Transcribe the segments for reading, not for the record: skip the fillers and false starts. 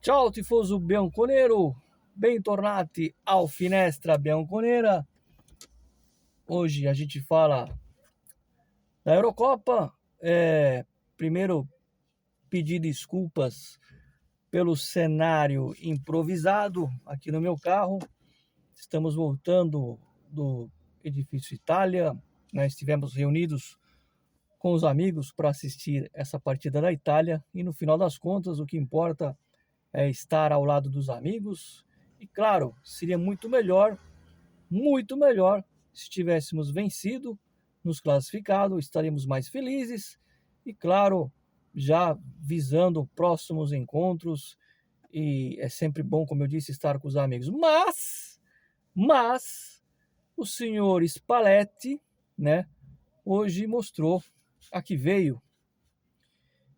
Ciao tifoso bianconero, bentornati ao Finestra Bianconera. Hoje a gente fala da Eurocopa. Primeiro, pedir desculpas pelo cenário improvisado aqui no meu carro. Estamos voltando do Edifício Itália. Nós estivemos reunidos com os amigos para assistir essa partida da Itália e no final das contas o que importa é estar ao lado dos amigos. E claro, seria muito melhor se tivéssemos vencido, nos classificado, estaríamos mais felizes e claro, já visando próximos encontros. E é sempre bom, como eu disse, estar com os amigos. Mas o senhor Spalletti, né, hoje mostrou a que veio.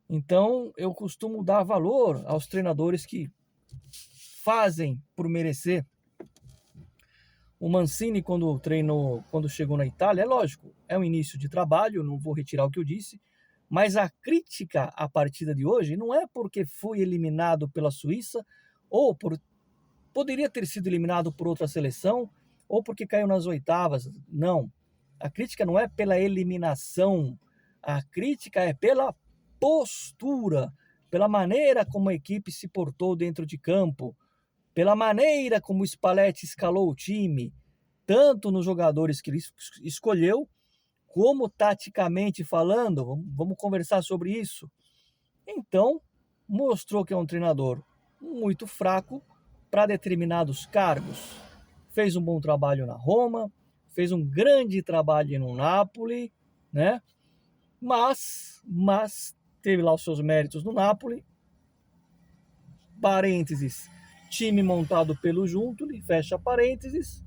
Então, eu costumo dar valor aos treinadores que fazem por merecer. O Mancini, quando chegou na Itália, é lógico, é um início de trabalho, não vou retirar o que eu disse, mas a crítica à partida de hoje não é porque foi eliminado pela Suíça, ou poderia ter sido eliminado por outra seleção, ou porque caiu nas oitavas. Não. A crítica não é pela eliminação, a crítica é pela postura, pela maneira como a equipe se portou dentro de campo, pela maneira como o Spalletti escalou o time, tanto nos jogadores que ele escolheu, como taticamente falando. Vamos conversar sobre isso. Então, mostrou que é um treinador muito fraco para determinados cargos. Fez um bom trabalho na Roma, fez um grande trabalho no Napoli, né? Mas teve lá os seus méritos no Napoli. Parênteses, time montado pelo Giuntoli, fecha parênteses.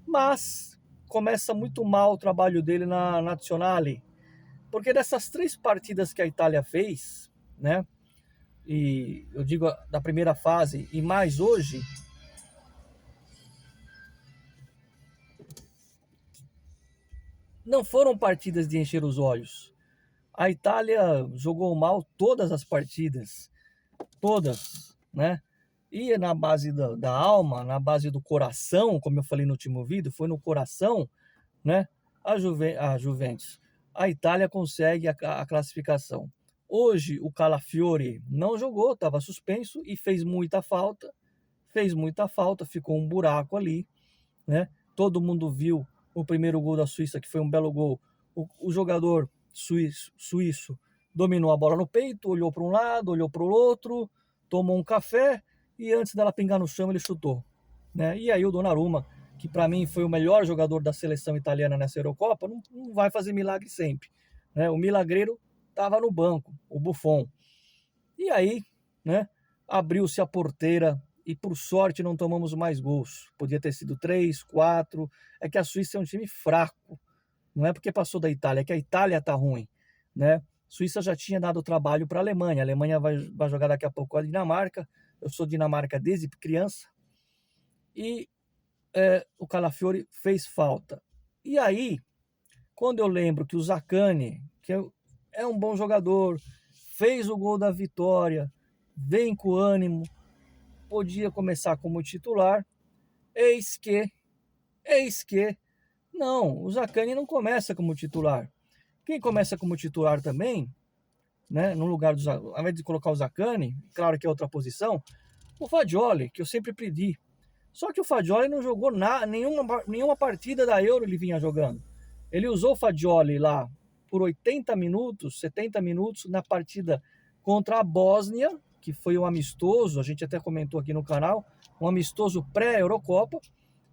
Mas começa muito mal o trabalho dele na Nazionale, porque dessas 3 partidas que a Itália fez, né? E eu digo da primeira fase e mais hoje, não foram partidas de encher os olhos. A Itália jogou mal todas as partidas, todas, né? E na base da alma, na base do coração, como eu falei no último vídeo, foi no coração, né? A Juventus. A Itália consegue a classificação. Hoje o Calafiori não jogou, estava suspenso e fez muita falta, ficou um buraco ali, né? Todo mundo viu o primeiro gol da Suíça, que foi um belo gol. O jogador suíço dominou a bola no peito, olhou para um lado, olhou para o outro, tomou um café e antes dela pingar no chão ele chutou, né? E aí o Donnarumma, que para mim foi o melhor jogador da seleção italiana nessa Eurocopa, não vai fazer milagre sempre, né? O milagreiro estava no banco, o Buffon. E aí, né, abriu-se a porteira e por sorte não tomamos mais gols. Podia ter sido 3, 4. É que a Suíça é um time fraco. Não é porque passou da Itália, é que a Itália tá ruim, né? A Suíça já tinha dado trabalho para a Alemanha. A Alemanha vai jogar daqui a pouco com a Dinamarca. Eu sou Dinamarca desde criança. E o Calafiori fez falta. E aí, quando eu lembro que o Zaccagni, que é um bom jogador, fez o gol da vitória, vem com ânimo, podia começar como titular, eis que, não, o Zaccagni não começa como titular. Quem começa como titular também, né, no lugar do, ao invés de colocar o Zaccagni, claro que é outra posição, o Fagioli, que eu sempre pedi. Só que o Fagioli não jogou nenhuma partida da Euro ele vinha jogando. Ele usou o Fagioli lá por 80 minutos, 70 minutos na partida contra a Bósnia, que foi um amistoso, a gente até comentou aqui no canal, um amistoso pré-Eurocopa,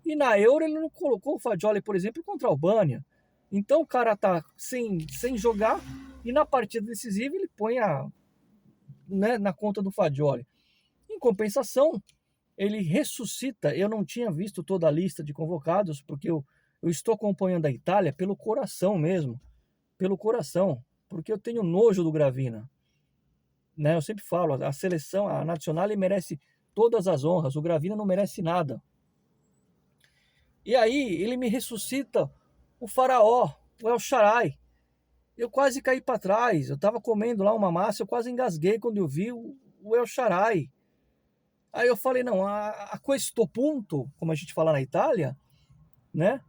e na Euro ele não colocou o Fagioli, por exemplo, contra a Albânia. Então o cara tá sem jogar e na partida decisiva ele põe né, na conta do Fagioli. Em compensação, ele ressuscita. Eu não tinha visto toda a lista de convocados, porque eu estou acompanhando a Itália pelo coração mesmo, pelo coração, porque eu tenho nojo do Gravina, né? Eu sempre falo, a seleção, a Nazionale merece todas as honras, o Gravina não merece nada. E aí ele me ressuscita o faraó, o El Shaarawy. Eu quase caí para trás, eu estava comendo lá uma massa, eu quase engasguei quando eu vi o El Shaarawy. Aí eu falei, não, a questo punto, como a gente fala na Itália, né?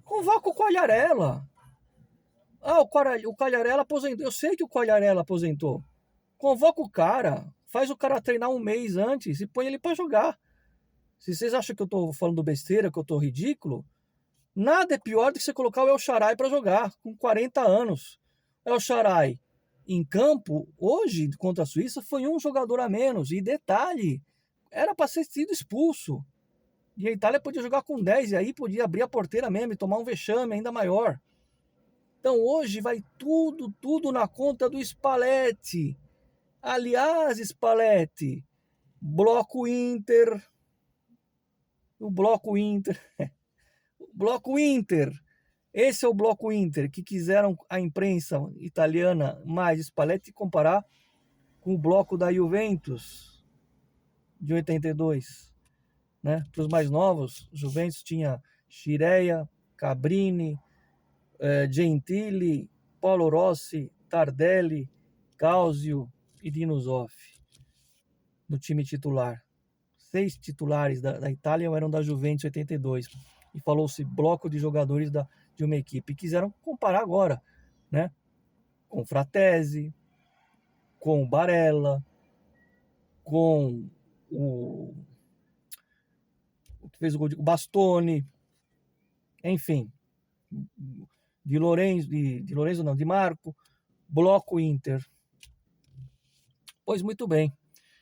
Convoca o Quagliarella. Ah, o Quagliarella aposentou. Eu sei que o Quagliarella aposentou. Convoca o cara, faz o cara treinar um mês antes e põe ele para jogar. Se vocês acham que eu tô falando besteira, que eu tô ridículo, nada é pior do que você colocar o El Shaarawy para jogar, com 40 anos. El Shaarawy em campo, hoje, contra a Suíça, foi um jogador a menos. E detalhe, era para ser sido expulso. E a Itália podia jogar com 10, e aí podia abrir a porteira mesmo e tomar um vexame ainda maior. Então hoje vai tudo na conta do Spalletti. Aliás, Spalletti, bloco Inter, o bloco Inter, o bloco Inter. Esse é o bloco Inter que quiseram a imprensa italiana mais Spalletti comparar com o bloco da Juventus de 82, né? Para os mais novos, Juventus tinha Scirea, Cabrini, Gentili, Paolo Rossi, Tardelli, Causio e Dino Zoff no time titular. 6 titulares da Itália eram da Juventus 82. E falou-se bloco de jogadores de uma equipe. E quiseram comparar agora, né? Com Fratesi, com o Barella, com o que fez o gol o Bastoni, enfim, de Marco, bloco Inter. Pois muito bem.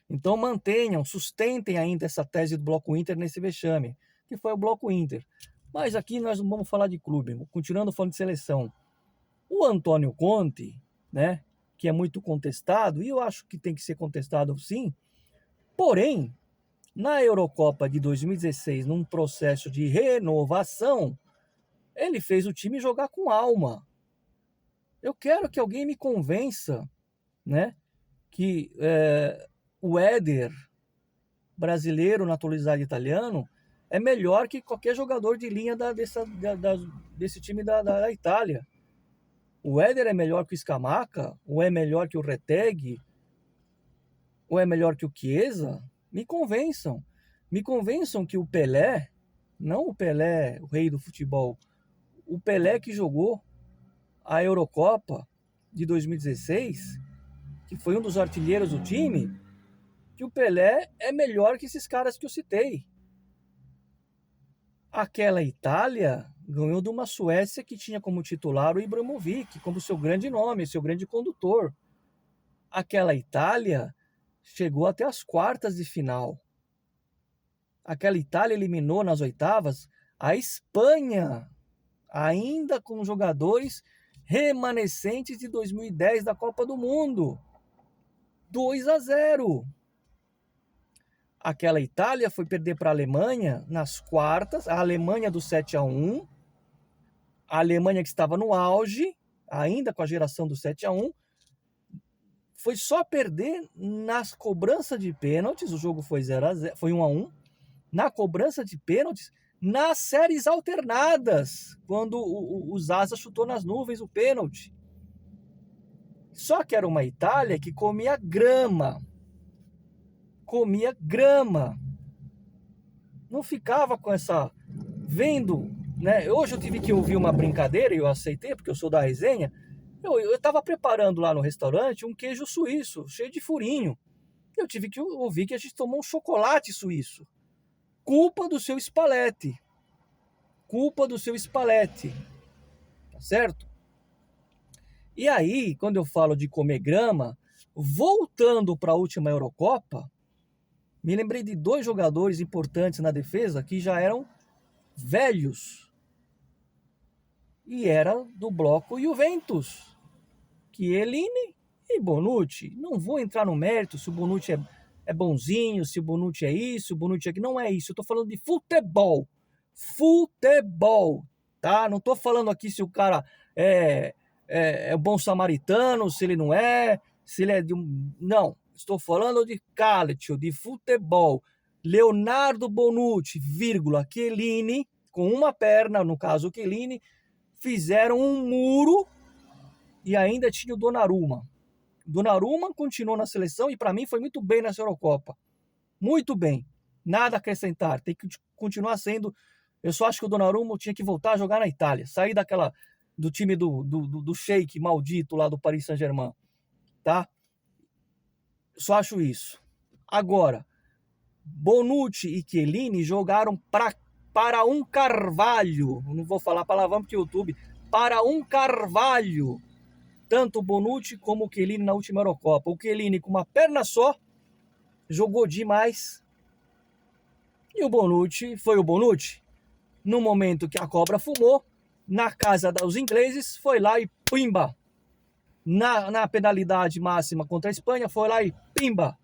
Então mantenham, sustentem ainda essa tese do bloco Inter nesse vexame, que foi o bloco Inter. Mas aqui nós não vamos falar de clube, continuando falando de seleção. O Antônio Conte, né, que é muito contestado, e eu acho que tem que ser contestado sim, porém, na Eurocopa de 2016, num processo de renovação, ele fez o time jogar com alma. Eu quero que alguém me convença, né, que o Éder, brasileiro naturalizado italiano, é melhor que qualquer jogador de linha desse time da Itália. O Éder é melhor que o Scamacca, ou é melhor que o Retegui, ou é melhor que o Chiesa? Me convençam. Me convençam que o Pelé, não o Pelé, o rei do futebol, o Pelé que jogou a Eurocopa de 2016, que foi um dos artilheiros do time, que o Pelé é melhor que esses caras que eu citei. Aquela Itália ganhou de uma Suécia que tinha como titular o Ibrahimovic, como seu grande nome, seu grande condutor. Aquela Itália chegou até as quartas de final. Aquela Itália eliminou nas oitavas a Espanha, ainda com jogadores remanescentes de 2010 da Copa do Mundo. 2-0. Aquela Itália foi perder para a Alemanha nas quartas, a Alemanha do 7-1, a Alemanha que estava no auge, ainda com a geração do 7-1, foi só perder nas cobranças de pênaltis, o jogo foi 0-0, foi 1-1, na cobrança de pênaltis, nas séries alternadas, quando o Zaza chutou nas nuvens o pênalti. Só que era uma Itália que comia grama. Não ficava com essa... Vendo, né? Hoje eu tive que ouvir uma brincadeira e eu aceitei, porque eu sou da resenha. Eu estava preparando lá no restaurante um queijo suíço, cheio de furinho. Eu tive que ouvir que a gente tomou um chocolate suíço. Culpa do seu Spalletti. Tá certo? E aí, quando eu falo de comer grama, voltando para a última Eurocopa, me lembrei de 2 jogadores importantes na defesa que já eram velhos. E era do bloco Juventus. Chiellini e Bonucci. Não vou entrar no mérito se o Bonucci é bonzinho, se o Bonucci é isso, o Bonucci é aquilo. Não é isso. Eu estou falando de futebol. Futebol. Tá? Não estou falando aqui se o cara é bom samaritano, se ele não é, se ele é de um... Não. Estou falando de calcio, de futebol. Leonardo Bonucci, vírgula, Chiellini, com uma perna, no caso o Chiellini, fizeram um muro e ainda tinha o Donnarumma. Donnarumma continuou na seleção e para mim foi muito bem nessa Eurocopa. muito bem. Nada a acrescentar, tem que continuar sendo. Eu só acho que o Donnarumma tinha que voltar a jogar na Itália, sair do time do Sheik maldito lá do Paris Saint-Germain, tá? Só acho isso. Agora, Bonucci e Chiellini jogaram para um Carvalho. Não vou falar palavrão porque o YouTube. Para um Carvalho. Tanto o Bonucci como o Chiellini na última Eurocopa. O Chiellini com uma perna só jogou demais. E o Bonucci foi o Bonucci. No momento que a cobra fumou, na casa dos ingleses, foi lá e pimba. Na penalidade máxima contra a Espanha, foi lá e pimba.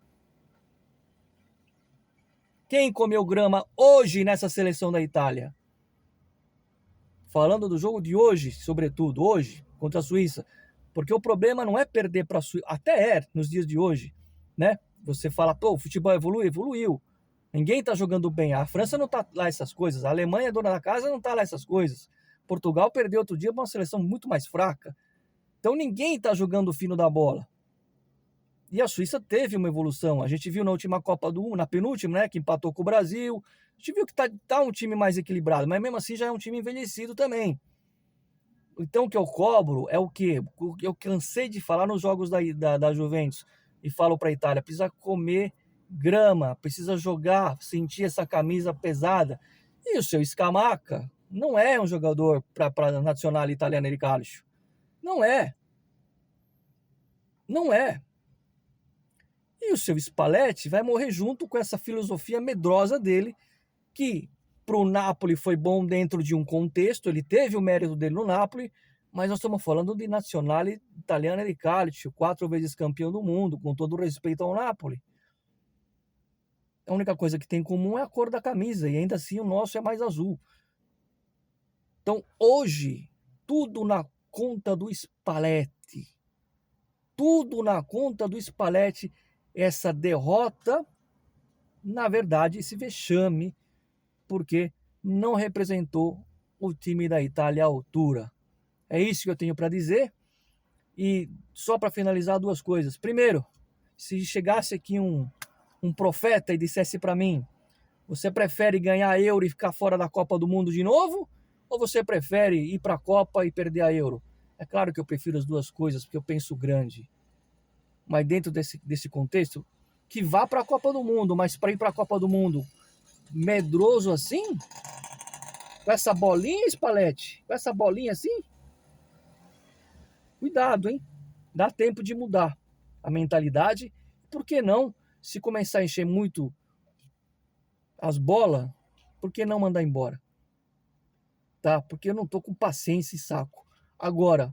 Quem comeu grama hoje nessa seleção da Itália? Falando do jogo de hoje, sobretudo, hoje, contra a Suíça. Porque o problema não é perder para a Suíça, até é nos dias de hoje, né? Você fala, pô, o futebol evoluiu. Ninguém tá jogando bem. A França não tá lá essas coisas. A Alemanha, dona da casa, não tá lá essas coisas. Portugal perdeu outro dia para uma seleção muito mais fraca. Então ninguém tá jogando fino da bola. E a Suíça teve uma evolução. A gente viu na última Copa do Mundo, na penúltima, né, que empatou com o Brasil. A gente viu que tá um time mais equilibrado, mas mesmo assim já é um time envelhecido também. Então o que eu cobro é o quê? Eu cansei de falar nos jogos da Juventus e falo para a Itália, precisa comer grama, precisa jogar, sentir essa camisa pesada. E o seu Scamacca não é um jogador para a Nacional Italiana de Calcio. Não é. Não é. E o seu Spalletti vai morrer junto com essa filosofia medrosa dele, que para o Napoli foi bom dentro de um contexto, ele teve o mérito dele no Napoli, mas nós estamos falando de Nazionale Italiana di Calcio, 4 vezes campeão do mundo, com todo respeito ao Napoli. A única coisa que tem em comum é a cor da camisa, e ainda assim o nosso é mais azul. Então, hoje, tudo na conta do Spalletti. Tudo na conta do Spalletti. Essa derrota, na verdade, esse vexame, porque não representou o time da Itália à altura. É isso que eu tenho para dizer. E só para finalizar, duas coisas. Primeiro, se chegasse aqui um profeta e dissesse para mim, você prefere ganhar Euro e ficar fora da Copa do Mundo de novo? Ou você prefere ir para a Copa e perder a Euro? É claro que eu prefiro as duas coisas, porque eu penso grande. Mas dentro desse contexto, que vá para a Copa do Mundo, mas para ir para a Copa do Mundo medroso assim, com essa bolinha, Spalletti, com essa bolinha assim, cuidado, hein? Dá tempo de mudar a mentalidade. Por que não, se começar a encher muito as bolas, por que não mandar embora? Tá? Porque eu não tô com paciência e saco. Agora,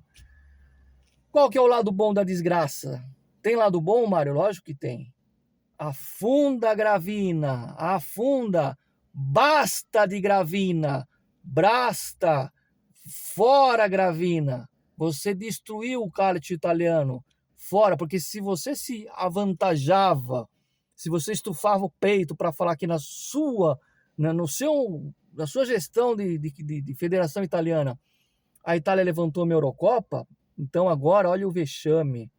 qual que é o lado bom da desgraça? Tem lado bom, Mário? Lógico que tem. Afunda, Gravina, afunda. Basta de Gravina. Basta. Fora, Gravina. Você destruiu o calcio italiano. Fora, porque se você se avantajava, se você estufava o peito para falar que na sua gestão de Federação Italiana, a Itália levantou uma Eurocopa, então agora olha o vexame.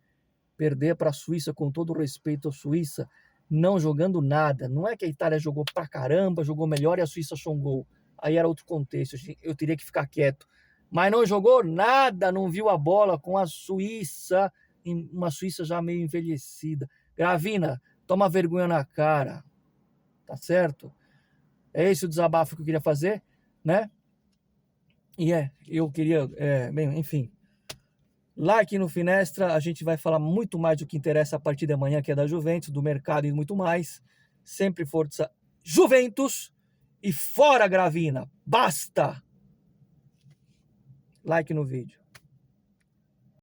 Perder para a Suíça, com todo o respeito à Suíça, não jogando nada. Não é que a Itália jogou pra caramba, jogou melhor e a Suíça achou um gol. Aí era outro contexto, eu teria que ficar quieto. Mas não jogou nada, não viu a bola com a Suíça, uma Suíça já meio envelhecida. Gravina, toma vergonha na cara, tá certo? É esse o desabafo que eu queria fazer, né? E eu queria, bem, enfim. Like no Finestra, a gente vai falar muito mais do que interessa a partir de amanhã, que é da Juventus, do mercado e muito mais. Sempre força Juventus e fora Gravina. Basta! Like no vídeo.